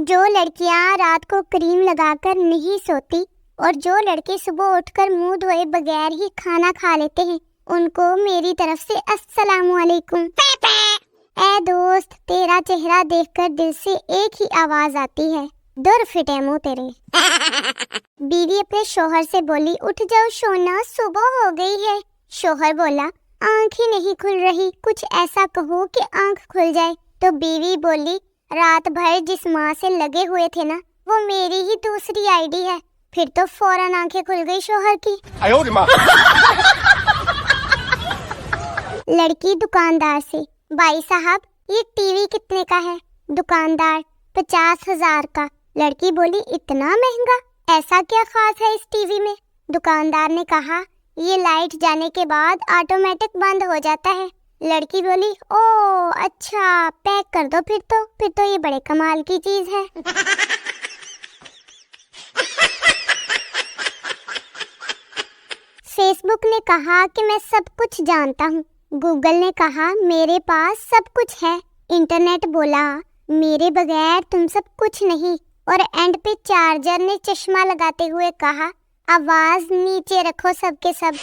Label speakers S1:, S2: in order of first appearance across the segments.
S1: جو لڑکیاں رات کو کریم لگا کر نہیں سوتی اور جو لڑکے صبح اٹھ کر منہ دھوئے بغیر ہی کھانا کھا لیتے ہیں ان کو میری طرف سے السلام علیکم۔ اے دوست، تیرا چہرہ دیکھ کر دل سے ایک ہی آواز آتی ہے، دور فٹے منہ تیرے۔ بیوی اپنے شوہر سے بولی، اٹھ جاؤ شونا، صبح ہو گئی ہے۔ شوہر بولا، آنکھ ہی نہیں کھل رہی، کچھ ایسا کہو کہ آنکھ کھل جائے۔ تو بیوی بولی، رات بھر جس ماں سے لگے ہوئے تھے نا، وہ میری ہی دوسری آئی ڈی ہے۔ پھر تو فوراً آنکھیں کھل گئی شوہر کی۔ لڑکی دکاندار سے، بھائی صاحب یہ ٹی وی کتنے کا ہے؟ دکاندار، 50,000 کا۔ لڑکی بولی، اتنا مہنگا، ایسا کیا خاص ہے اس ٹی وی میں؟ دکاندار نے کہا، یہ لائٹ جانے کے بعد آٹومیٹک بند ہو جاتا ہے۔ لڑکی بولی، او اچھا، پیک کر دو پھر تو یہ بڑے کمال کی چیز ہے۔ فیس بک نے کہا کہ میں سب کچھ جانتا ہوں۔ گوگل نے کہا میرے پاس سب کچھ ہے۔ انٹرنیٹ بولا میرے بغیر تم سب کچھ نہیں۔ اور اینڈ پہ چارجر نے چشمہ لگاتے ہوئے کہا، آواز نیچے رکھو سب کے سب۔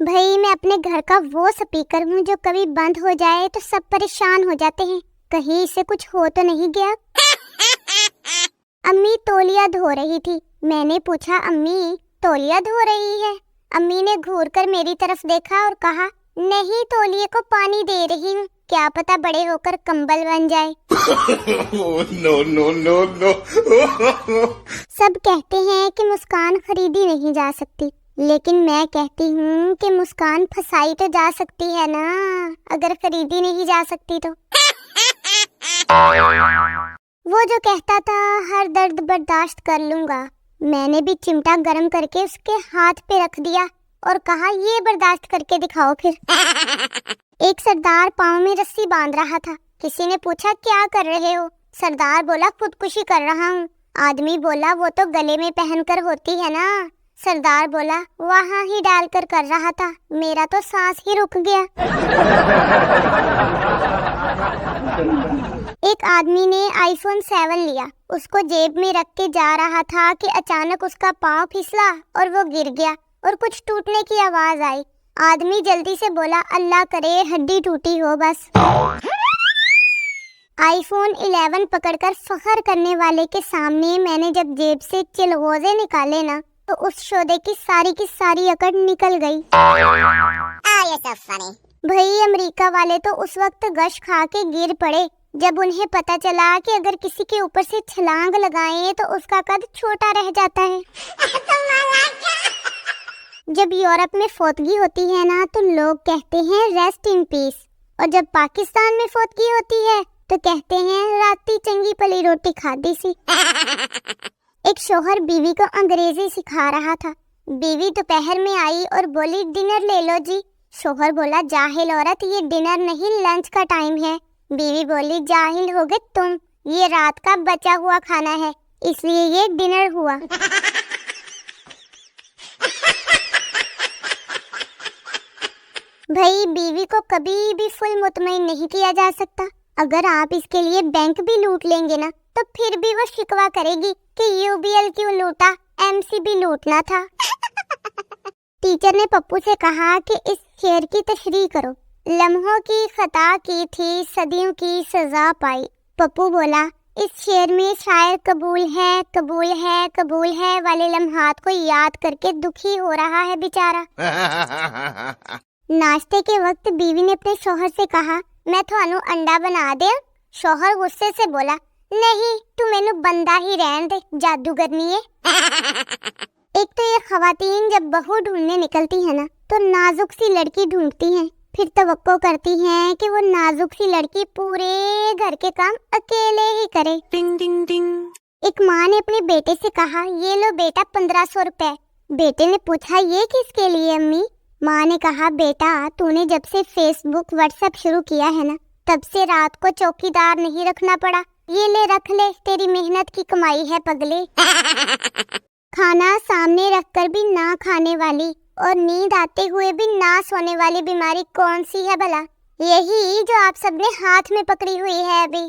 S1: بھائی میں اپنے گھر کا وہ سپیکر ہوں جو کبھی بند ہو جائے تو سب پریشان ہو جاتے ہیں، کہیں اسے کچھ ہو تو نہیں گیا۔ امی تولیہ دھو رہی تھی۔ میں نے پوچھا، امی تولیہ دھو رہی ہے؟ امی نے گھور کر میری طرف دیکھا اور کہا، نہیں تولیے کو پانی دے رہی ہوں، کیا پتا بڑے ہو کر کمبل بن جائے۔
S2: No.
S1: سب کہتے ہیں کہ مسکان خریدی نہیں جا سکتی، لیکن میں کہتی ہوں کہ مسکان پھنسائی تو جا سکتی ہے نا، اگر خریدی نہیں جا سکتی تو۔ وہ جو کہتا تھا ہر درد برداشت کر لوں گا، میں نے بھی چمٹا گرم کر کے اس کے ہاتھ پہ رکھ دیا اور کہا، یہ برداشت کر کے دکھاؤ پھر۔ ایک سردار پاؤں میں رسی باندھ رہا تھا۔ کسی نے پوچھا، کیا کر رہے ہو؟ سردار بولا، خودکشی کر رہا ہوں۔ آدمی بولا، وہ تو گلے میں پہن کر ہوتی ہے نا۔ سردار بولا، وہاں ہی ڈال کر رہا تھا، میرا تو سانس ہی رک گیا۔ ایک آدمی نے آئی فون 7 لیا، اس کو جیب میں رکھ کے جا رہا تھا کہ اچانک اس کا پاؤں پھسلا اور وہ گر گیا اور کچھ ٹوٹنے کی آواز آئی۔ آدمی جلدی سے بولا، اللہ کرے ہڈی ٹوٹی ہو بس۔ آئی فون 11 پکڑ کر فخر کرنے والے کے سامنے میں نے جب جیب سے چلغوزے نکالے نا تو اس شودے کی ساری اکڑ نکل گئی۔ بھائی امریکہ والے تو اس وقت گش کھا کے گر پڑے جب انہیں پتا چلا کہ اگر کسی کے اوپر سے چھلانگ لگائیں تو اس کا قد چھوٹا رہ جاتا ہے۔ جب یورپ میں فوتگی ہوتی ہے نا تو لوگ کہتے ہیں ریسٹ ان پیس، اور جب پاکستان میں فوتگی ہوتی ہے تو کہتے ہیں راتی چنگی پلی روٹی کھادی سی۔ ایک شوہر بیوی کو انگریزی سکھا رہا تھا۔ بیوی دوپہر میں آئی اور بولی، ڈنر لے لو جی۔ شوہر بولا، جاہل عورت، یہ ڈنر نہیں لنچ کا ٹائم ہے۔ بیوی بولی، جاہل ہو گئے تم، یہ رات کا بچا ہوا کھانا ہے، اس لیے یہ ڈنر ہوا۔ بھائی بیوی کو کبھی بھی فل مطمئن نہیں کیا جا سکتا۔ اگر آپ اس کے لیے بینک بھی لوٹ لیں گے نا تو پھر بھی وہ شکوہ کرے گی کہ UBL کیوں لوٹا، MC بھی لوٹنا تھا۔ ٹیچر نے پپو سے کہا کہ اس شعر کی تشریح کرو، لمحوں کی خطا کی تھی، صدیوں کی سزا پائی۔ پپو بولا، اس شعر میں شاعر قبول ہے والے لمحات کو یاد کر کے دکھی ہو رہا ہے بیچارہ۔ ناشتے کے وقت بیوی نے اپنے شوہر سے کہا، میں تھانوں انڈا بنا دے۔ شوہر غصے سے بولا، نہیں تو مینوں بندہ ہی رہن دے، جادوگرنی ہے۔ ایک تو یہ خواتین جب بہو ڈھونڈنے نکلتی ہیں نا تو نازک سی لڑکی ڈھونڈتی ہیں، پھر توقع کرتی ہیں کہ وہ نازک سی لڑکی پورے گھر کے کام اکیلے ہی کرے۔ ایک ماں نے اپنے بیٹے سے کہا، یہ لو بیٹا 1500 روپے۔ بیٹے نے پوچھا، یہ کس کے لیے امی؟ ماں نے کہا، بیٹا تو نے جب سے فیس بک واٹس ایپ شروع کیا ہے نا تب سے رات کو چوکی دار نہیں رکھنا پڑا، یہ لے رکھ لے، تیری محنت کی کمائی ہے پگلے۔ کھانا سامنے رکھ کر بھی نہ کھانے والی اور نیند آتے ہوئے بھی نہ سونے والی بیماری کون سی ہے بھلا؟ یہی جو آپ سب نے ہاتھ میں پکڑی ہوئی ہے ابھی۔